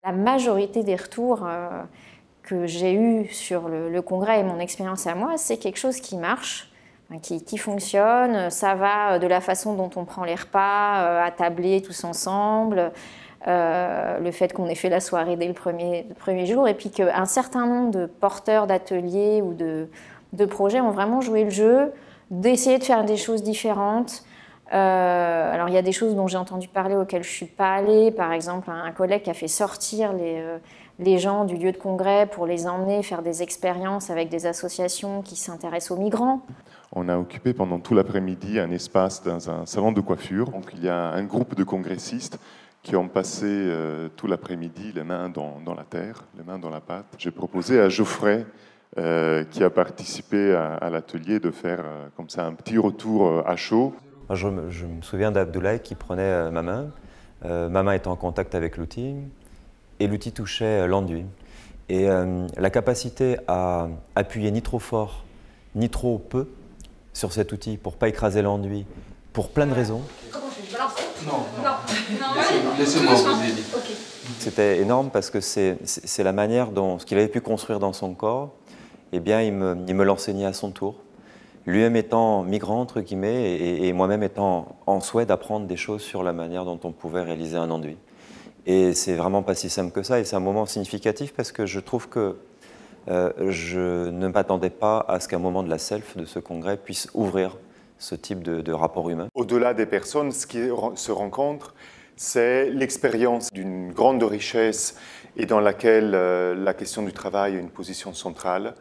La majorité des retours que j'ai eus sur le congrès et mon expérience à moi, c'est quelque chose qui marche, qui fonctionne. Ça va de la façon dont on prend les repas, attabler tous ensemble, le fait qu'on ait fait la soirée dès le premier jour, et puis qu'un certain nombre de porteurs d'ateliers ou de projets ont vraiment joué le jeu, d'essayer de faire des choses différentes. Alors il y a des choses dont j'ai entendu parler auxquelles je ne suis pas allée, par exemple un collègue qui a fait sortir les gens du lieu de congrès pour les emmener faire des expériences avec des associations qui s'intéressent aux migrants. On a occupé pendant tout l'après-midi un espace dans un salon de coiffure. Donc il y a un groupe de congressistes qui ont passé tout l'après-midi les mains dans la terre, les mains dans la pâte. J'ai proposé à Geoffrey, qui a participé à l'atelier, de faire comme ça un petit retour à chaud. Je me souviens d'Abdoulaye qui prenait ma main était en contact avec l'outil et l'outil touchait l'enduit. Et la capacité à appuyer ni trop fort ni trop peu sur cet outil pour ne pas écraser l'enduit, pour plein de raisons. Comment je balance? Non. Laissez-moi vous aider. Okay. C'était énorme parce que c'est la manière dont ce qu'il avait pu construire dans son corps, eh bien, il me l'enseignait à son tour. Lui-même étant migrant, entre guillemets, et moi-même étant en souhait d'apprendre des choses sur la manière dont on pouvait réaliser un enduit. Et c'est vraiment pas si simple que ça, et c'est un moment significatif parce que je trouve que je ne m'attendais pas à ce qu'un moment de la self, de ce congrès, puisse ouvrir ce type de rapport humain. Au-delà des personnes, ce qui se rencontre, c'est l'expérience d'une grande richesse et dans laquelle la question du travail a une position centrale.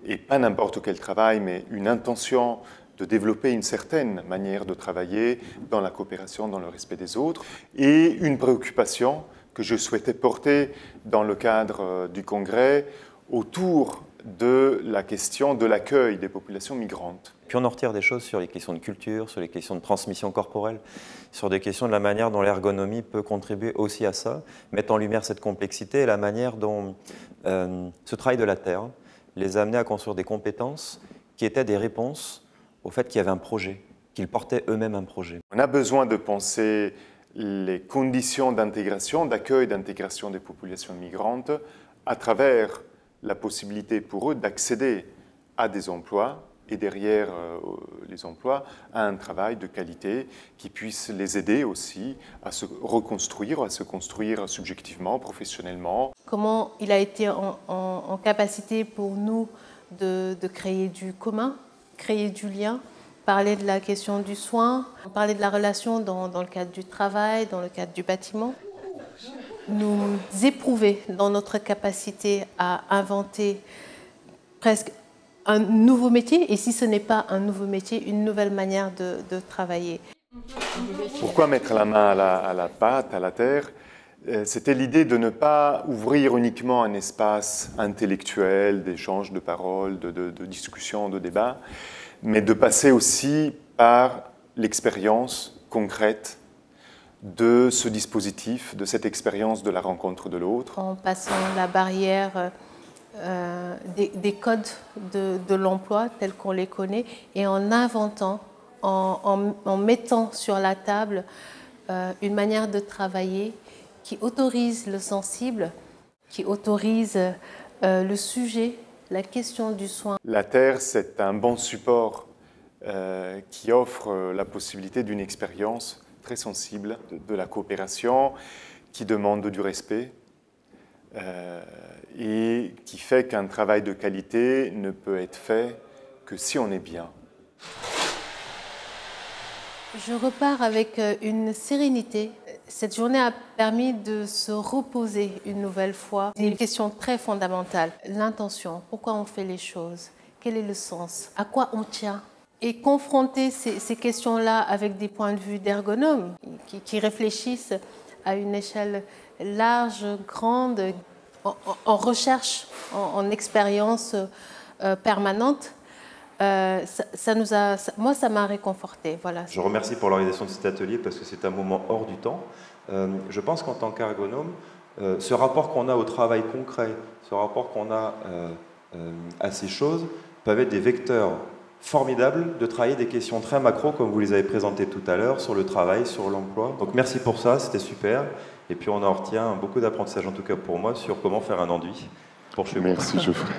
Et pas n'importe quel travail, mais une intention de développer une certaine manière de travailler dans la coopération, dans le respect des autres, et une préoccupation que je souhaitais porter dans le cadre du congrès autour de la question de l'accueil des populations migrantes. Puis on en retire des choses sur les questions de culture, sur les questions de transmission corporelle, sur des questions de la manière dont l'ergonomie peut contribuer aussi à ça, mettre en lumière cette complexité et la manière dont ce travail de la terre les a amenés à construire des compétences qui étaient des réponses au fait qu'il y avait un projet, qu'ils portaient eux-mêmes un projet. On a besoin de penser les conditions d'intégration, d'accueil d'intégration des populations migrantes à travers la possibilité pour eux d'accéder à des emplois et derrière les emplois à un travail de qualité qui puisse les aider aussi à se reconstruire, à se construire subjectivement, professionnellement. Comment il a été en capacité pour nous de créer du commun, créer du lien, parler de la question du soin, parler de la relation dans le cadre du travail, dans le cadre du bâtiment. Nous éprouver dans notre capacité à inventer presque un nouveau métier, et si ce n'est pas un nouveau métier, une nouvelle manière de travailler. Pourquoi mettre la main à la pâte, à la terre? C'était l'idée de ne pas ouvrir uniquement un espace intellectuel, d'échange de paroles, de discussion, de débat, mais de passer aussi par l'expérience concrète de ce dispositif, de cette expérience de la rencontre de l'autre. En passant la barrière des codes de l'emploi tels qu'on les connaît et en inventant, en mettant sur la table une manière de travailler qui autorise le sensible, qui autorise le sujet, la question du soin. La terre, c'est un bon support qui offre la possibilité d'une expérience très sensible de la coopération, qui demande du respect et qui fait qu'un travail de qualité ne peut être fait que si on est bien. Je repars avec une sérénité. Cette journée a permis de se reposer une nouvelle fois. Une question très fondamentale, l'intention, pourquoi on fait les choses, quel est le sens, à quoi on tient. Et confronter ces questions-là avec des points de vue d'ergonomes qui réfléchissent à une échelle large, grande, en recherche, en expérience permanente, moi, ça m'a réconfortée. Voilà. Je remercie pour l'organisation de cet atelier parce que c'est un moment hors du temps. Je pense qu'en tant qu'ergonome, ce rapport qu'on a au travail concret, ce rapport qu'on a à ces choses, peuvent être des vecteurs formidables de travailler des questions très macro, comme vous les avez présentées tout à l'heure, sur le travail, sur l'emploi. Donc merci pour ça, c'était super. Et puis on en retient beaucoup d'apprentissage, en tout cas pour moi, sur comment faire un enduit pour chez moi. Merci Geoffrey.